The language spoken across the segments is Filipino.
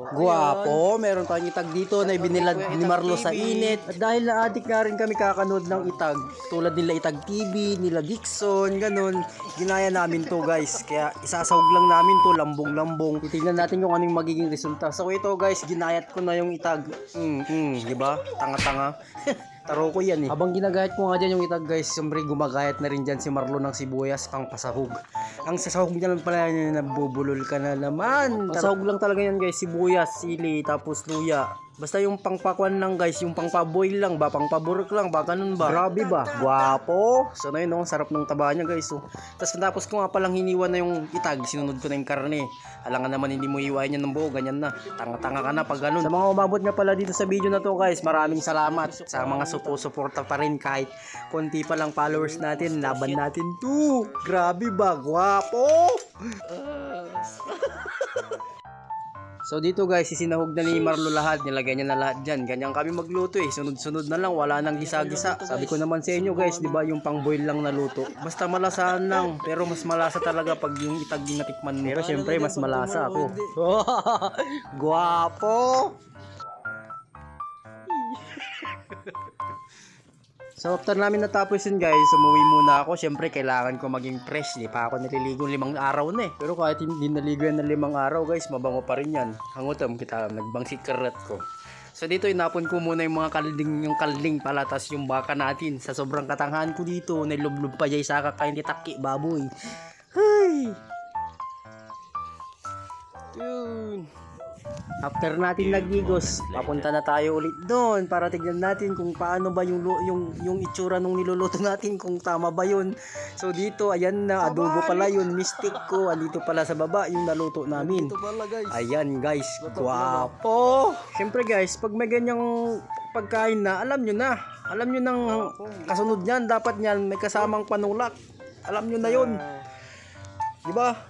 Guwapo, meron tayong itag dito na ibinilad ni Marlo sa init. At dahil na-addict nga rin kami kakanood ng itag, tulad nila Itag TV, nila Dixon, ganun, ginaya namin to guys. Kaya isasahog lang namin to, lambong-lambong. Titignan natin kung anong magiging resulta. So ito guys, ginayat ko na yung itag. Di ba? Tanga-tanga. Taro ko yan eh. Habang ginagayat ko nga dyan yung itag guys, siyempre gumagayat na rin dyan si Marlo ng sibuyas pang pasahog. Ang sasahog niya lang pala yun, nabubulol ka na naman. Pasahog lang talaga yan guys, sibuyas, sili, tapos luya. Basta yung pangpakuan lang guys, yung pangpaboil lang ba, pangpaburok lang ba, ganun ba? Grabe ba? Guwapo. So na yun, no? Sarap ng taba niya guys. So. Tapos ko nga palang hiniwan na yung itag, sinunod ko na yung karne. Alangan naman hindi mo iwain yan ng buo, ganyan na. Tanga-tanga ka na pag ganun. Sa mga umabot nga pala dito sa video na to guys, maraming salamat sa mga suporta pa rin kahit konti pa lang followers natin. Laban natin to. Grabe ba? Guwapo. So dito guys, isinahog na ni Marlo lahat, nilagay niya na lahat dyan. Ganyan kami magluto eh, sunod-sunod na lang, wala nang gisa-gisa. Sabi ko naman sa inyo guys, di ba yung pang boil lang na luto. Basta malasahan lang, pero mas malasa talaga pag yung itag yung natikman mo. Pero syempre mas malasa ako. Guwapo! So after namin natapos yun guys, umuwi muna ako. Siyempre kailangan ko maging fresh. Di pa ako naliligo 5 araw na eh. Pero kahit hindi naligo yan ng 5 araw guys, mabango pa rin yan. Hangutom kita, nagbangsit karat ko. So dito inapon ko muna yung mga kalding pala, tas yung baka natin. Sa sobrang katanghan ko dito, nilublob pa jay sa kakain titaki baboy. Hay! Yun. After natin nagigos, papunta na tayo ulit doon para tignan natin kung paano ba yung itsura nung niluluto natin, kung tama ba yun. So dito, ayan na, adobo pala yun, mistake ko. Andito pala sa baba yung naluto namin. Ayan guys, guwapo. Siyempre guys, pag may ganyang pagkain na, alam nyo na. Alam nyo nang kasunod nyan, dapat nyan may kasamang panulak. Alam nyo na yun. Diba?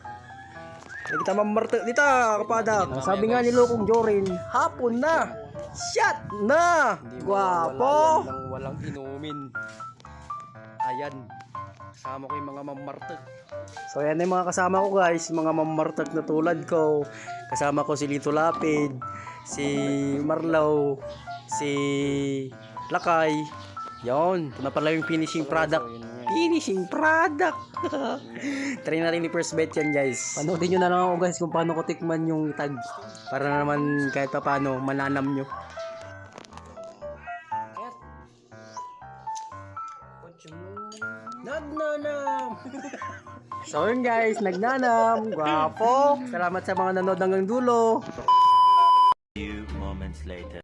Kita mamarta dita kapadak. Sabi nga ni Lokong Jorin, hapon na. Shot na. Guwapo. Walang inumin. Ayan. Kasama ko yung mga mamartag. So yan yung mga kasama ko guys, mga mamartag na tulad ko. Kasama ko si Lito Lapid, si Marlaw, si Lakay. Yon, ito na pala yung finishing product. Finishing product. Try natin ni first bet yan guys. Panoodin nyo na lang ako guys kung paano ko tikman yung itag. Para naman kahit pa paano mananam nyo. Nagnanam. So yun guys, nagnanam. Guwapo. Salamat sa mga nanood hanggang dulo. Few moments later.